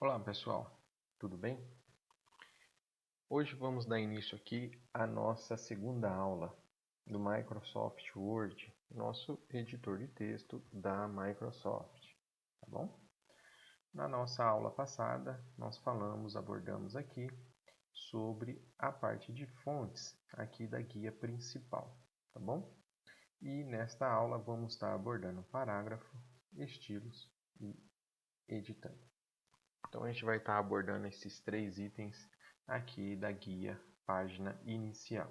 Olá pessoal, tudo bem? Hoje vamos dar início aqui à nossa segunda aula do Microsoft Word, nosso editor de texto da Microsoft, tá bom? Na nossa aula passada, nós abordamos aqui sobre a parte de fontes aqui da guia principal, tá bom? E nesta aula vamos estar abordando parágrafo, estilos e editando. Então a gente vai estar abordando esses três itens aqui da guia página inicial.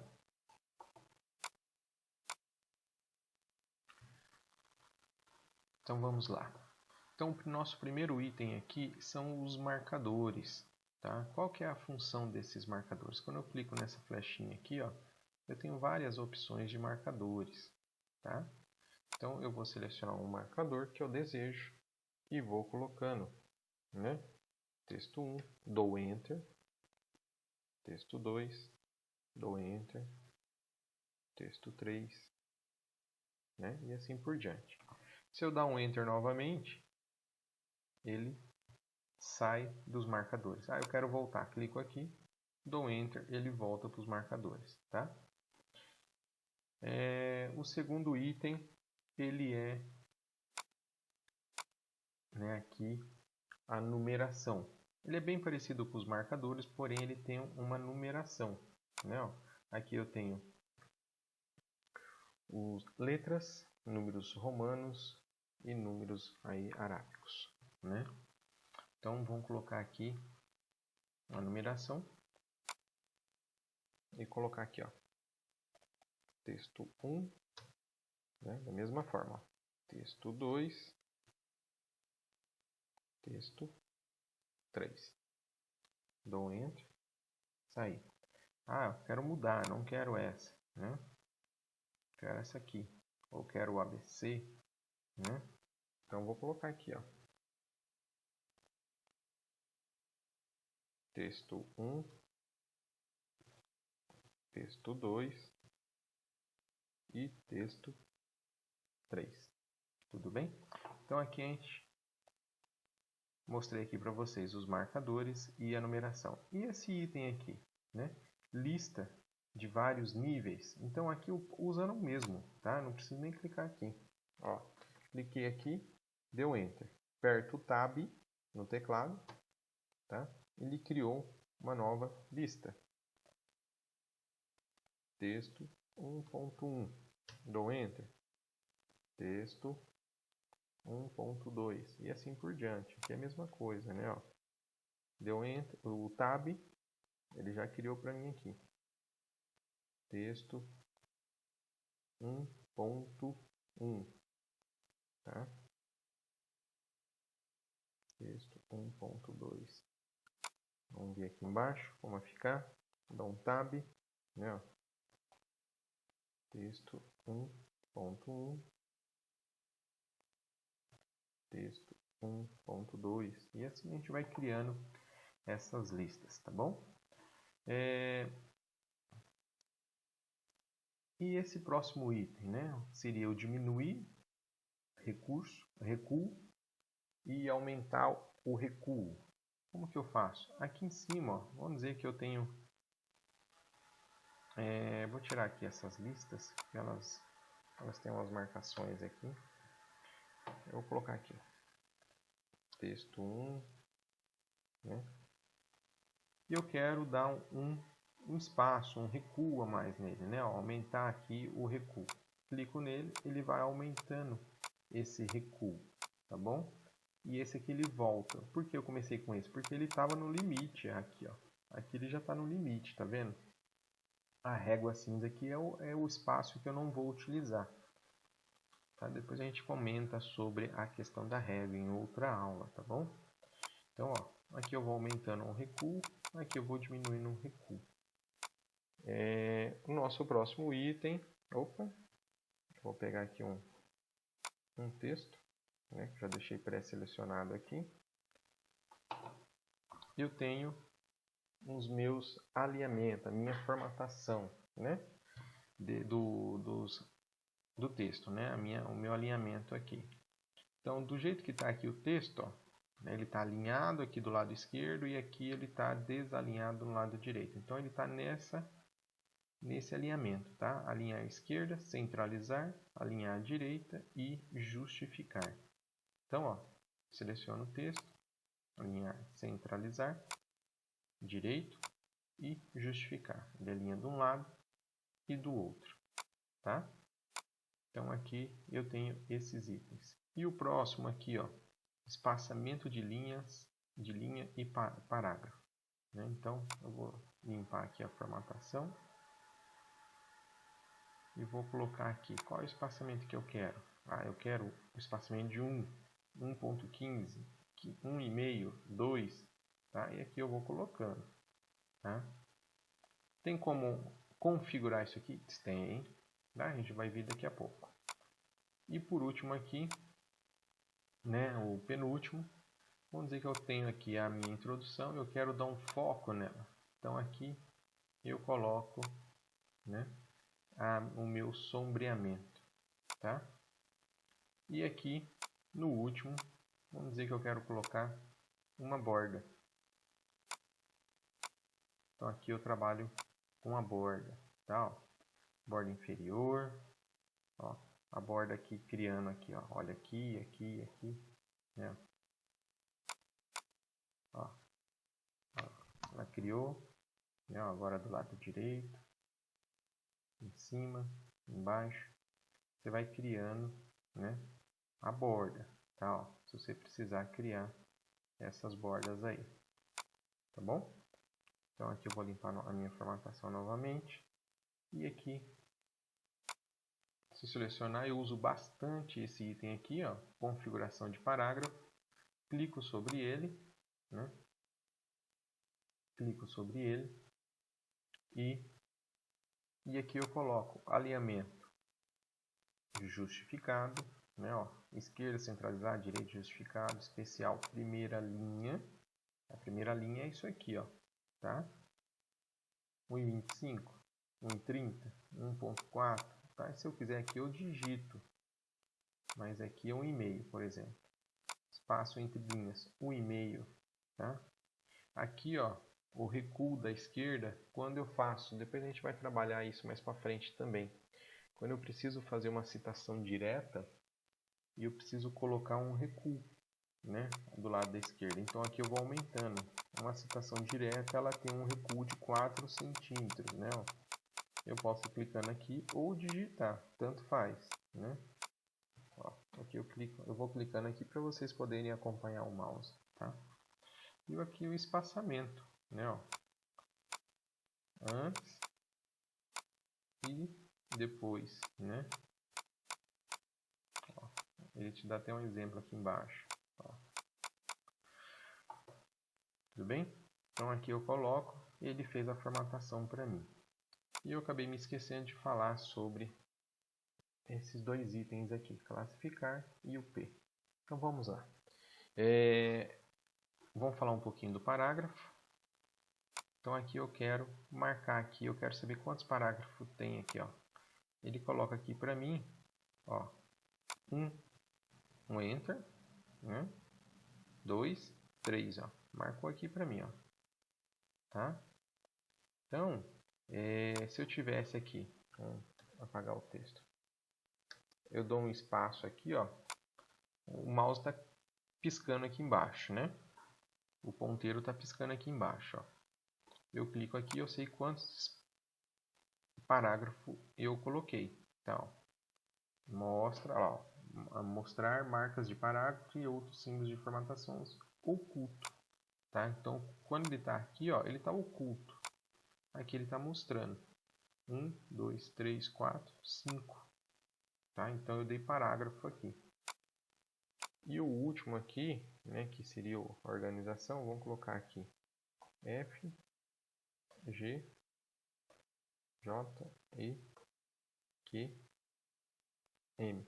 Então vamos lá. Então o nosso primeiro item aqui são os marcadores. Tá? Qual que é a função desses marcadores? Quando eu clico nessa flechinha aqui, ó, eu tenho várias opções de marcadores. Tá? Então eu vou selecionar um marcador que eu desejo e vou colocando, né? Texto 1, dou Enter. Texto 2, dou Enter. Texto 3, né? E assim por diante. Se eu dar um Enter novamente, ele sai dos marcadores. Eu quero voltar, clico aqui, dou Enter, ele volta para os marcadores. Tá? O segundo item, ele é aqui a numeração. Ele é bem parecido com os marcadores, porém ele tem uma numeração. Né? Aqui eu tenho os letras, números romanos e números aí arábicos. Né? Então vamos colocar aqui a numeração e colocar aqui, ó, texto 1, né, da mesma forma, ó, texto 2, texto 3. Dou Enter, sair. Eu quero mudar, não quero essa, né? Quero essa aqui, ou quero o ABC, né? Então vou colocar aqui, ó, texto 1, texto 2 e texto 3. Tudo bem? Então aqui a gente mostrei aqui para vocês os marcadores e a numeração. E esse item aqui, né? Lista de vários níveis. Então aqui usando o mesmo, tá? Não preciso nem clicar aqui. Ó, cliquei aqui, deu Enter. Aperto o Tab no teclado, tá? Ele criou uma nova lista. Texto 1.1. Dou Enter. Texto 1.2 e assim por diante. Aqui é a mesma coisa, né? Ó, deu Enter, o Tab, ele já criou para mim aqui. Texto 1.1, tá? Texto 1.2. Vamos ver aqui embaixo como vai ficar. Dá um Tab, né? Ó. Texto 1.1. Texto 1.2. E assim a gente vai criando essas listas, tá bom? E esse próximo item, né? Seria o diminuir recuo e aumentar o recuo. Como que eu faço? Aqui em cima, ó, vamos dizer que eu tenho... vou tirar aqui essas listas, que elas têm umas marcações aqui. Eu vou colocar aqui, texto 1, né? E eu quero dar um espaço, um recuo a mais nele, né? Aumentar aqui o recuo. Clico nele, ele vai aumentando esse recuo, tá bom? E esse aqui ele volta. Por que eu comecei com esse? Porque ele estava no limite aqui, ó. Aqui ele já está no limite, tá vendo? A régua cinza aqui é o espaço que eu não vou utilizar. Tá? Depois a gente comenta sobre a questão da régua em outra aula, tá bom? Então, ó, aqui eu vou aumentando um recuo, aqui eu vou diminuindo um recuo. O nosso próximo item, vou pegar aqui um texto, né, que já deixei pré-selecionado aqui. Eu tenho os meus alinhamentos, a minha formatação, né, do texto, né, o meu alinhamento aqui. Então, do jeito que está aqui o texto, ó, Ele está alinhado aqui do lado esquerdo e aqui ele está desalinhado no lado direito. Então ele está nesse alinhamento, tá? Alinhar à esquerda, centralizar, alinhar à direita e justificar. Então, ó, seleciono o texto, alinhar, centralizar, direito e justificar. Ele alinha de um lado e do outro, tá? Então aqui eu tenho esses itens. E o próximo aqui, ó, espaçamento de linha e parágrafo, né? Então eu vou limpar aqui a formatação e vou colocar aqui qual é o espaçamento que eu quero. Eu quero o espaçamento de 1.15, 1,5, 2, tá? E aqui eu vou colocando, tá? Tem como configurar isso aqui? Tem, tá? A gente vai ver daqui a pouco. E por último aqui, né, o penúltimo, vamos dizer que eu tenho aqui a minha introdução e eu quero dar um foco nela. Então aqui eu coloco, né, o meu sombreamento, tá? E aqui no último, vamos dizer que eu quero colocar uma borda. Então aqui eu trabalho com a borda, tá? Ó, borda inferior, ó, a borda aqui criando aqui, ó, olha aqui, aqui, aqui, né? Ó, ela criou, né? Agora do lado direito, em cima, embaixo, você vai criando, né, a borda, tá? Ó, se você precisar criar essas bordas aí, tá bom? Então aqui eu vou limpar a minha formatação novamente e aqui, se selecionar, eu uso bastante esse item aqui, ó, configuração de parágrafo, clico sobre ele, né? Clico sobre ele e aqui eu coloco alinhamento justificado, né? Ó, esquerda centralizada, direita justificado, especial primeira linha. A primeira linha é isso aqui, ó, tá? 1,25, 1,30, 1,4, tá? Se eu quiser aqui eu digito, mas aqui é 1,5, por exemplo. Espaço entre linhas, 1,5, tá? Aqui, ó, o recuo da esquerda, quando eu faço, depois a gente vai trabalhar isso mais para frente também. Quando eu preciso fazer uma citação direta, e eu preciso colocar um recuo, né, do lado da esquerda. Então aqui eu vou aumentando. Uma citação direta, ela tem um recuo de 4 centímetros, né? Ó. Eu posso ir clicando aqui ou digitar, tanto faz, né? Ó, aqui eu vou clicando aqui para vocês poderem acompanhar o mouse, tá? E aqui o espaçamento, né? Ó. Antes e depois, né? Ó, ele te dá até um exemplo aqui embaixo. Ó. Tudo bem? Então aqui eu coloco, ele fez a formatação para mim. E eu acabei me esquecendo de falar sobre esses dois itens aqui, classificar e o P. Então vamos lá. Vamos falar um pouquinho do parágrafo. Então aqui eu quero marcar aqui, eu quero saber quantos parágrafos tem aqui, ó. Ele coloca aqui para mim, ó, um enter, né? 2, 3, ó. Marcou aqui para mim, ó. Tá? Então, se eu tivesse aqui, vamos apagar o texto. Eu dou um espaço aqui, ó. O mouse está piscando aqui embaixo, né? O ponteiro está piscando aqui embaixo, ó. Eu clico aqui, eu sei quantos parágrafos eu coloquei. Então, mostra, ó, mostrar marcas de parágrafo e outros símbolos de formatações oculto, tá? Então, quando ele está aqui, ó, ele está oculto. Aqui ele está mostrando 1, 2, 3, 4, 5, tá? Então eu dei parágrafo aqui. E o último aqui, né, que seria a organização, vamos colocar aqui F, G, J, E, Q, M.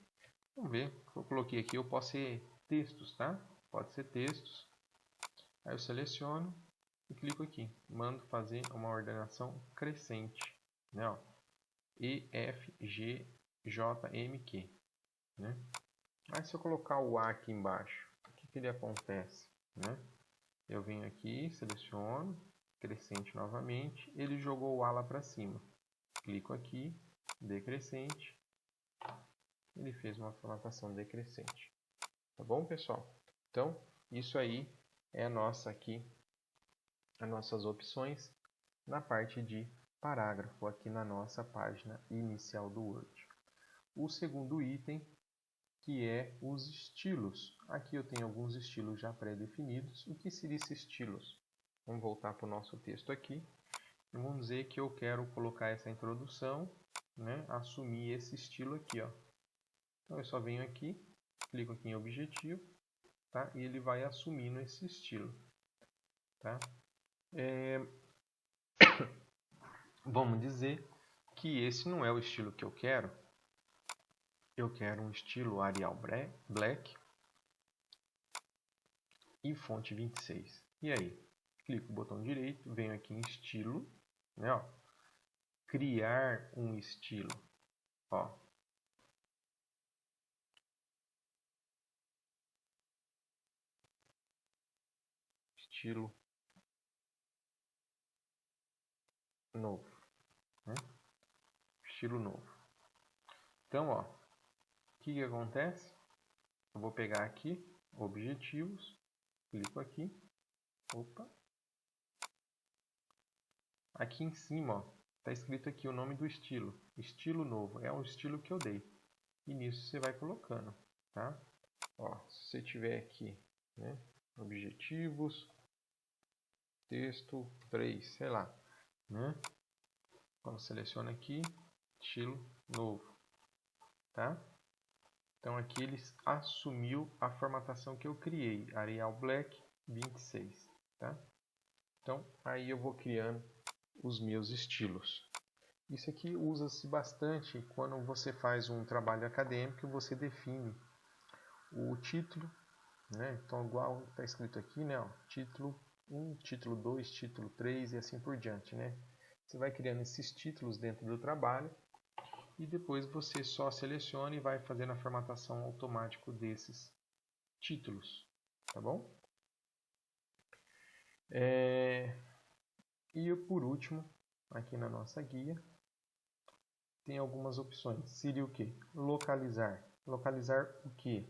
Vamos ver, eu coloquei aqui, eu posso ser textos, tá? Pode ser textos. Aí eu seleciono e clico aqui. Mando fazer uma ordenação crescente, né? Ó, E, F, G, J, M, Q, né? Aí se eu colocar o A aqui embaixo, o que ele acontece? né? Eu venho aqui, seleciono, crescente novamente, ele jogou o ala para cima. Clico aqui, decrescente, ele fez uma formatação decrescente. Tá bom, pessoal? Então, isso aí é as nossas opções na parte de parágrafo aqui na nossa página inicial do Word. O segundo item, que é os estilos. Aqui eu tenho alguns estilos já pré-definidos. O que seria esses estilos? Vamos voltar para o nosso texto aqui. E vamos dizer que eu quero colocar essa introdução, né? Assumir esse estilo aqui, ó. Então eu só venho aqui, clico aqui em objetivo, tá? E ele vai assumindo esse estilo, tá? Vamos dizer que esse não é o estilo que eu quero. Eu quero um estilo Arial Black e fonte 26. E aí? Clico no botão direito, venho aqui em estilo, né, ó, criar um estilo. Ó. Estilo novo. Né? Estilo novo. Então, ó, o que acontece? Eu vou pegar aqui, objetivos, clico aqui, opa. Aqui em cima, ó, está escrito aqui o nome do estilo, estilo novo, é um estilo que eu dei. E nisso você vai colocando, tá? Ó, se você tiver aqui, né, objetivos, texto 3, sei lá, né? Então seleciona aqui, estilo novo, tá? Então aqui ele assumiu a formatação que eu criei, Arial Black 26, tá? Então aí eu vou criando os meus estilos. Isso aqui usa-se bastante quando você faz um trabalho acadêmico e você define o título, né? Então igual está escrito aqui, né? Ó, título 1, título 2, título 3 e assim por diante, né? Você vai criando esses títulos dentro do trabalho e depois você só seleciona e vai fazendo a formatação automática desses títulos, tá bom? E por último, aqui na nossa guia, tem algumas opções. Seria o que? Localizar. Localizar o que?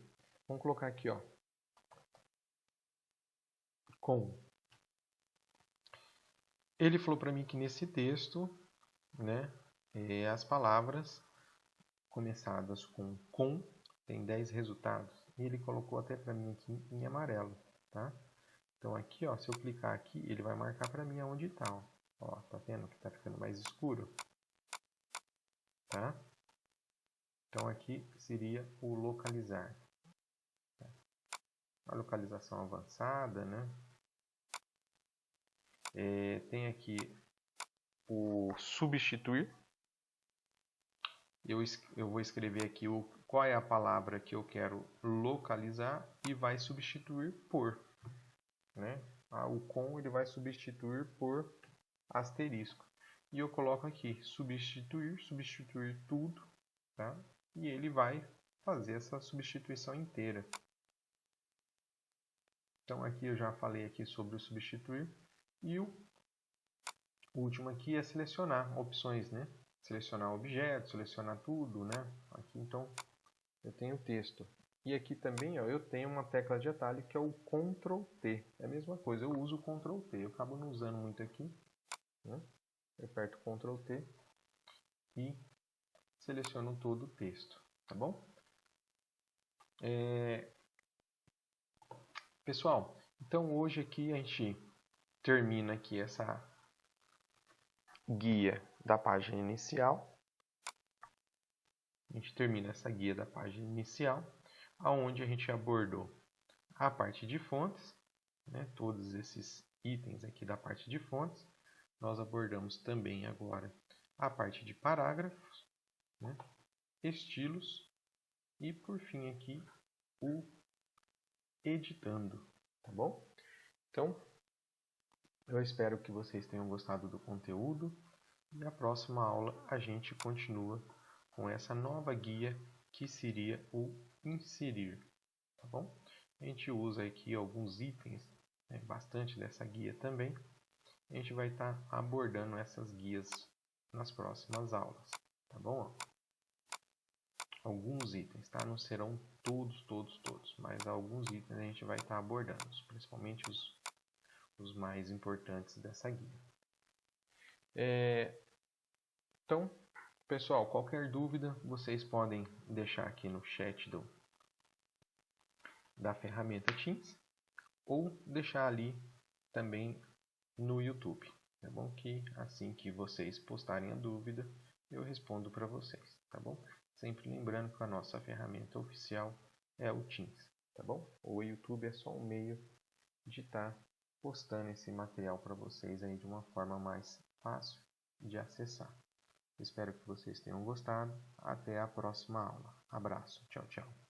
Vamos colocar aqui, ó, com. Ele falou para mim que nesse texto, né, as palavras começadas com tem 10 resultados. E ele colocou até para mim aqui em amarelo, tá? Então aqui, ó, se eu clicar aqui, ele vai marcar para mim aonde está, ó. Ó, tá vendo que está ficando mais escuro? Tá? Então aqui seria o localizar. A localização avançada, né? Tem aqui o substituir. Eu vou escrever aqui qual é a palavra que eu quero localizar e vai substituir por, né? O com ele vai substituir por asterisco. E eu coloco aqui substituir tudo, tá? E ele vai fazer essa substituição inteira. Então aqui eu já falei aqui sobre o substituir. E o último aqui é selecionar opções, né? Selecionar objeto, selecionar tudo, né? Aqui então eu tenho o texto. E aqui também, ó, eu tenho uma tecla de atalho que é o Ctrl T. É a mesma coisa, eu uso o Ctrl T. Eu acabo não usando muito aqui, né? Eu aperto Ctrl T e seleciono todo o texto, tá bom? Pessoal, então hoje aqui a gente termina aqui essa guia da página inicial. A gente termina essa guia da página inicial, aonde a gente abordou a parte de fontes, né, todos esses itens aqui da parte de fontes. Nós abordamos também agora a parte de parágrafos, né, estilos e por fim aqui o editando, tá bom? Então, eu espero que vocês tenham gostado do conteúdo e na próxima aula a gente continua com essa nova guia que seria o inserir, tá bom? A gente usa aqui alguns itens bastante dessa guia também. A gente vai estar abordando essas guias nas próximas aulas, tá bom? Alguns itens, tá? Não serão todos, mas alguns itens a gente vai estar abordando, principalmente os mais importantes dessa guia. Então, pessoal, qualquer dúvida vocês podem deixar aqui no chat da ferramenta Teams ou deixar ali também no YouTube, tá bom? Que assim que vocês postarem a dúvida, eu respondo para vocês, tá bom? Sempre lembrando que a nossa ferramenta oficial é o Teams, tá bom? O YouTube é só um meio de estar postando esse material para vocês aí de uma forma mais fácil de acessar. Espero que vocês tenham gostado. Até a próxima aula. Abraço. Tchau, tchau.